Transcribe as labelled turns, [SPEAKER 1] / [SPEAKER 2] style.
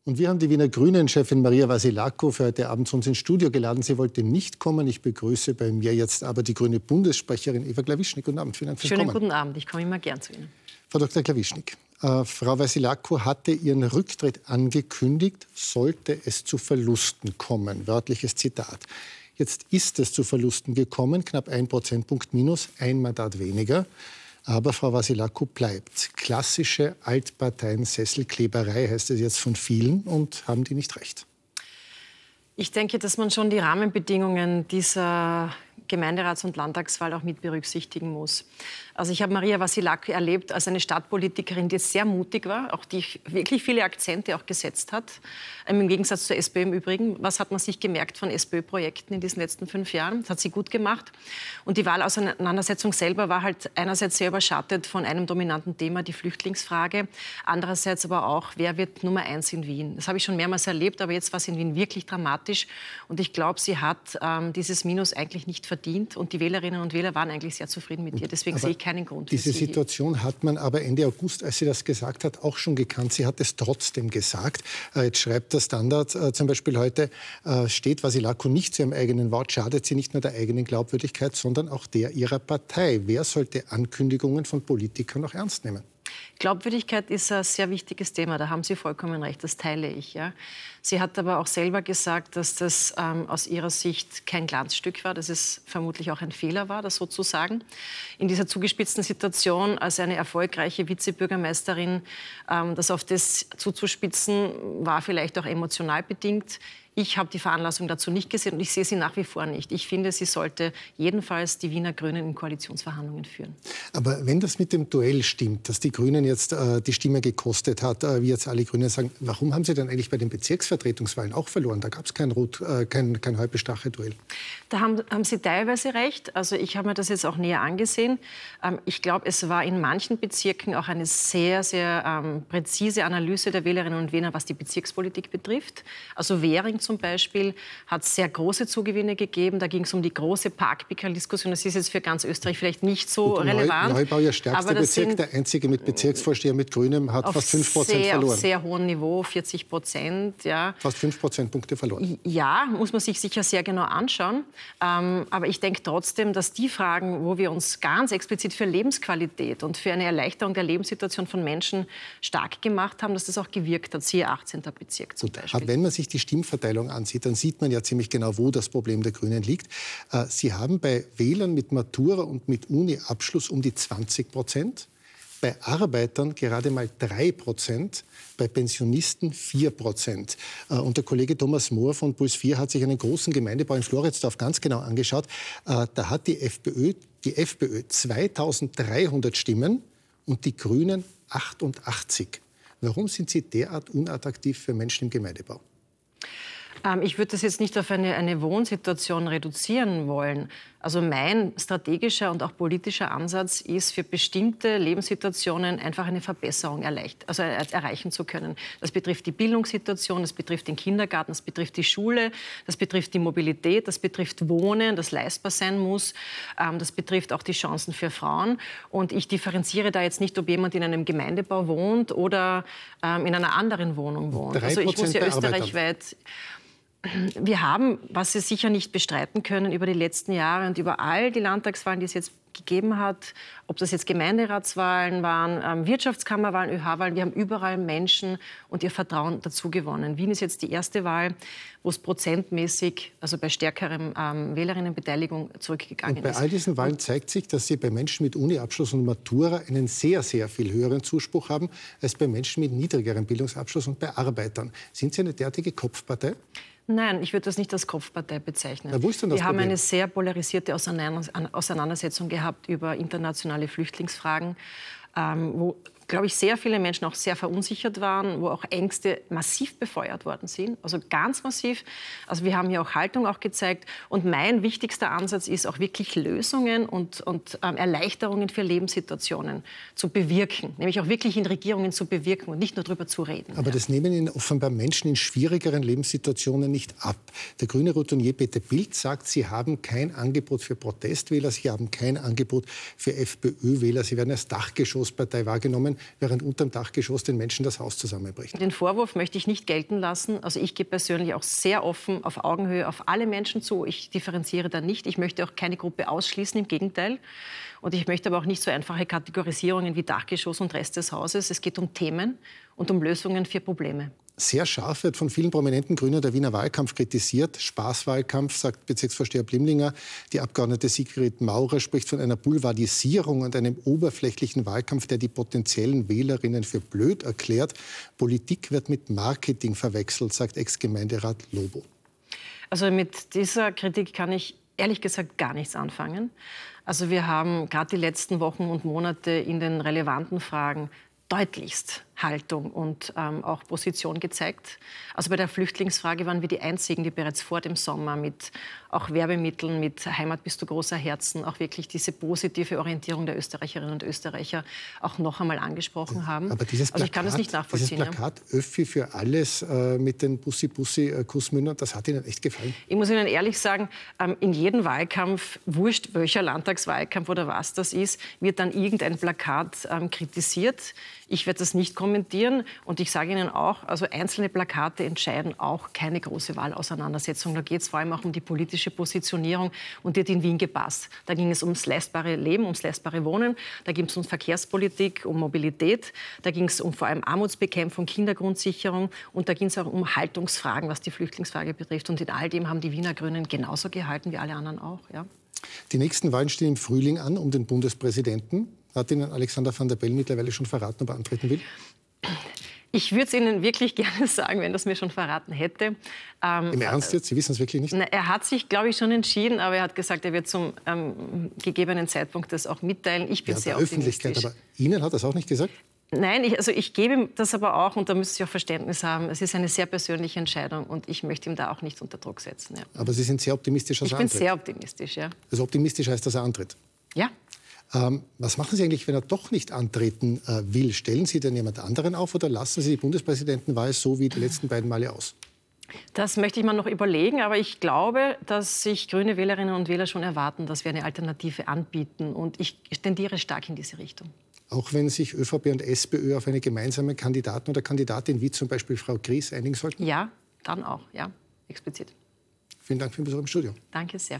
[SPEAKER 1] Und wir haben die Wiener Grünen-Chefin Maria Vasilako für heute Abend zu uns ins Studio geladen. Sie wollte nicht kommen. Ich begrüße bei mir jetzt aber die grüne Bundessprecherin Eva Klawischnik. Guten Abend. Vielen Dank fürs Kommen.
[SPEAKER 2] Schönen guten Abend. Ich komme immer gern zu Ihnen.
[SPEAKER 1] Frau Dr. Klawischnik, Frau Vasilako hatte ihren Rücktritt angekündigt, sollte es zu Verlusten kommen. Wörtliches Zitat. Jetzt ist es zu Verlusten gekommen, knapp 1 Prozentpunkt minus, ein Mandat weniger. Aber Frau Vasilako bleibt. Klassische Altparteien-Sesselkleberei heißt es jetzt von vielen, und haben die nicht recht?
[SPEAKER 2] Ich denke, dass man schon die Rahmenbedingungen dieser Gemeinderats- und Landtagswahl auch mit berücksichtigen muss. Also ich habe Maria Vasilako erlebt als eine Stadtpolitikerin, die sehr mutig war, auch die wirklich viele Akzente auch gesetzt hat. Im Gegensatz zur SPÖ im Übrigen. Was hat man sich gemerkt von SPÖ-Projekten in diesen letzten 5 Jahren? Das hat sie gut gemacht. Und die Wahlauseinandersetzung selber war halt einerseits sehr überschattet von einem dominanten Thema, die Flüchtlingsfrage. Andererseits aber auch, wer wird Nummer 1 in Wien? Das habe ich schon mehrmals erlebt, aber jetzt war es in Wien wirklich dramatisch. Und ich glaube, sie hat dieses Minus eigentlich nicht verdient. Und die Wählerinnen und Wähler waren eigentlich sehr zufrieden mit ihr. Deswegen sehe ich keinen Grund für
[SPEAKER 1] diese
[SPEAKER 2] sie.
[SPEAKER 1] Situation hat man aber Ende August, als sie das gesagt hat, auch schon gekannt. Sie hat es trotzdem gesagt. Jetzt schreibt der Standard zum Beispiel heute, steht Vasilako nicht zu ihrem eigenen Wort, schadet sie nicht nur der eigenen Glaubwürdigkeit, sondern auch der ihrer Partei. Wer sollte Ankündigungen von Politikern noch ernst nehmen?
[SPEAKER 2] Glaubwürdigkeit ist ein sehr wichtiges Thema, da haben Sie vollkommen recht, das teile ich. Ja. Sie hat aber auch selber gesagt, dass das aus ihrer Sicht kein Glanzstück war, dass es vermutlich auch ein Fehler war, das so zu sagen. In dieser zugespitzten Situation als eine erfolgreiche Vizebürgermeisterin, das auf das zuzuspitzen, war vielleicht auch emotional bedingt. Ich habe die Veranlassung dazu nicht gesehen und ich sehe sie nach wie vor nicht. Ich finde, sie sollte jedenfalls die Wiener Grünen in Koalitionsverhandlungen führen.
[SPEAKER 1] Aber wenn das mit dem Duell stimmt, dass die Grünen jetzt die Stimme gekostet hat, wie jetzt alle Grünen sagen, warum haben sie dann eigentlich bei den Bezirksvertretungswahlen auch verloren? Da gab es kein Häupe-Stache-Duell.
[SPEAKER 2] Da haben Sie teilweise recht. Also ich habe mir das jetzt auch näher angesehen. Ich glaube, es war in manchen Bezirken auch eine sehr, sehr präzise Analyse der Wählerinnen und Wähler, was die Bezirkspolitik betrifft. Also Währing zum Beispiel hat sehr große Zugewinne gegeben. Da ging es um die große Parkpickerl-Diskussion. Das ist jetzt für ganz Österreich vielleicht nicht so relevant.
[SPEAKER 1] Neubau, ihr stärkster Bezirk, der einzige mit Bezirksvorsteher mit Grünem, hat fast 5% verloren.
[SPEAKER 2] Auf sehr hohem Niveau, 40%. Ja.
[SPEAKER 1] Fast 5 Prozentpunkte verloren.
[SPEAKER 2] Ja, muss man sich sicher sehr genau anschauen. Aber ich denke trotzdem, dass die Fragen, wo wir uns ganz explizit für Lebensqualität und für eine Erleichterung der Lebenssituation von Menschen stark gemacht haben, dass das auch gewirkt hat. Siehe 18. Bezirk zum Beispiel.
[SPEAKER 1] Wenn man sich die Stimmverteilung ansieht, dann sieht man ja ziemlich genau, wo das Problem der Grünen liegt. Sie haben bei Wählern mit Matura und mit Uni-Abschluss um die 20%, bei Arbeitern gerade mal 3%, bei Pensionisten 4%. Und der Kollege Thomas Mohr von Puls 4 hat sich einen großen Gemeindebau in Floridsdorf ganz genau angeschaut. Da hat die FPÖ 2300 Stimmen und die Grünen 88. Warum sind Sie derart unattraktiv für Menschen im Gemeindebau?
[SPEAKER 2] Ich würde das jetzt nicht auf eine Wohnsituation reduzieren wollen. Also mein strategischer und auch politischer Ansatz ist, für bestimmte Lebenssituationen einfach eine Verbesserung erreichen zu können. Das betrifft die Bildungssituation, das betrifft den Kindergarten, das betrifft die Schule, das betrifft die Mobilität, das betrifft Wohnen, das leistbar sein muss, das betrifft auch die Chancen für Frauen. Und ich differenziere da jetzt nicht, ob jemand in einem Gemeindebau wohnt oder in einer anderen Wohnung wohnt. Also ich muss ja österreichweit... Wir haben, was Sie sicher nicht bestreiten können, über die letzten Jahre und über all die Landtagswahlen, die es jetzt gegeben hat, ob das jetzt Gemeinderatswahlen waren, Wirtschaftskammerwahlen, ÖH-Wahlen, wir haben überall Menschen und ihr Vertrauen dazu gewonnen. Wien ist jetzt die erste Wahl, wo es prozentmäßig, also bei stärkerem Wählerinnenbeteiligung zurückgegangen ist.
[SPEAKER 1] Bei all diesen Wahlen zeigt sich, dass Sie bei Menschen mit Uni-Abschluss und Matura einen sehr, sehr viel höheren Zuspruch haben als bei Menschen mit niedrigerem Bildungsabschluss und bei Arbeitern. Sind Sie eine derartige Kopfpartei?
[SPEAKER 2] Nein, ich würde das nicht als Kopfpartei bezeichnen.
[SPEAKER 1] Na, wo ist denn das
[SPEAKER 2] Wir haben
[SPEAKER 1] Problem?
[SPEAKER 2] eine sehr polarisierte Auseinandersetzung gehabt über internationale Flüchtlingsfragen, wo, glaube ich, sehr viele Menschen auch sehr verunsichert waren, wo auch Ängste massiv befeuert worden sind, also ganz massiv. Also wir haben hier auch Haltung auch gezeigt. Und mein wichtigster Ansatz ist auch wirklich Lösungen und Erleichterungen für Lebenssituationen zu bewirken, nämlich auch wirklich in Regierungen zu bewirken und nicht nur darüber zu reden.
[SPEAKER 1] Aber das nehmen Ihnen offenbar Menschen in schwierigeren Lebenssituationen nicht ab. Der grüne Routinier Peter Bildt sagt, Sie haben kein Angebot für Protestwähler, Sie haben kein Angebot für FPÖ-Wähler, Sie werden als Dachgeschosspartei wahrgenommen. während unterm Dachgeschoss den Menschen das Haus zusammenbricht.
[SPEAKER 2] Den Vorwurf möchte ich nicht gelten lassen. Also ich gehe persönlich auch sehr offen auf Augenhöhe auf alle Menschen zu. Ich differenziere da nicht. Ich möchte auch keine Gruppe ausschließen, im Gegenteil. Und ich möchte aber auch nicht so einfache Kategorisierungen wie Dachgeschoss und Rest des Hauses. Es geht um Themen und um Lösungen für Probleme.
[SPEAKER 1] Sehr scharf wird von vielen prominenten Grünen der Wiener Wahlkampf kritisiert. Spaßwahlkampf, sagt Bezirksvorsteher Blimlinger. Die Abgeordnete Sigrid Maurer spricht von einer Boulevardisierung und einem oberflächlichen Wahlkampf, der die potenziellen Wählerinnen für blöd erklärt. Politik wird mit Marketing verwechselt, sagt Ex-Gemeinderat Lobo.
[SPEAKER 2] Also mit dieser Kritik kann ich ehrlich gesagt gar nichts anfangen. Also wir haben gerade die letzten Wochen und Monate in den relevanten Fragen deutlichst Haltung und auch Position gezeigt. Also bei der Flüchtlingsfrage waren wir die Einzigen, die bereits vor dem Sommer mit auch Werbemitteln, mit Heimat bist du großer Herzen, auch wirklich diese positive Orientierung der Österreicherinnen und Österreicher auch noch einmal angesprochen haben.
[SPEAKER 1] Aber dieses Plakat,
[SPEAKER 2] also ich kann das nicht nachvollziehen.
[SPEAKER 1] Dieses Plakat Öffi für alles mit den Bussi-Bussi-Kussmündern, das hat Ihnen echt gefallen?
[SPEAKER 2] Ich muss Ihnen ehrlich sagen, in jedem Wahlkampf, wurscht welcher Landtagswahlkampf oder was das ist, wird dann irgendein Plakat kritisiert. Ich werde das nicht kommentieren und ich sage Ihnen auch, also einzelne Plakate entscheiden auch keine große Wahlauseinandersetzung. Da geht es vor allem auch um die politische Positionierung und die hat in Wien gepasst. Da ging es ums leistbare Leben, ums leistbare Wohnen, da ging es um Verkehrspolitik, um Mobilität, da ging es um vor allem Armutsbekämpfung, Kindergrundsicherung und da ging es auch um Haltungsfragen, was die Flüchtlingsfrage betrifft. Und in all dem haben die Wiener Grünen genauso gehalten wie alle anderen auch. Ja.
[SPEAKER 1] Die nächsten Wahlen stehen im Frühling an um den Bundespräsidenten. Hat Ihnen Alexander Van der Bellen mittlerweile schon verraten, ob er antreten will?
[SPEAKER 2] Ich würde es Ihnen wirklich gerne sagen, wenn das mir schon verraten hätte.
[SPEAKER 1] Im Ernst jetzt? Sie wissen es wirklich nicht?
[SPEAKER 2] Er hat sich, glaube ich, schon entschieden, aber er hat gesagt, er wird zum gegebenen Zeitpunkt das auch mitteilen. Ich bin sehr optimistisch.
[SPEAKER 1] Öffentlichkeit, aber Ihnen hat er es auch nicht gesagt?
[SPEAKER 2] Nein, ich gebe ihm das aber auch, und da müsste ich auch Verständnis haben, es ist eine sehr persönliche Entscheidung und ich möchte ihm da auch nicht unter Druck setzen. Ja.
[SPEAKER 1] Aber Sie sind sehr optimistisch, dass er antritt?
[SPEAKER 2] Ich bin sehr optimistisch, ja.
[SPEAKER 1] Also optimistisch heißt, dass er antritt?
[SPEAKER 2] Ja.
[SPEAKER 1] Was machen Sie eigentlich, wenn er doch nicht antreten will? Stellen Sie denn jemand anderen auf oder lassen Sie die Bundespräsidentenwahl so wie die letzten beiden Male aus?
[SPEAKER 2] Das möchte ich mir noch überlegen, aber ich glaube, dass sich grüne Wählerinnen und Wähler schon erwarten, dass wir eine Alternative anbieten und ich tendiere stark in diese Richtung.
[SPEAKER 1] Auch wenn sich ÖVP und SPÖ auf eine gemeinsame Kandidatin oder Kandidatin wie zum Beispiel Frau Gries einigen sollten?
[SPEAKER 2] Ja, dann auch, ja, explizit.
[SPEAKER 1] Vielen Dank für den Besuch im Studio.
[SPEAKER 2] Danke sehr.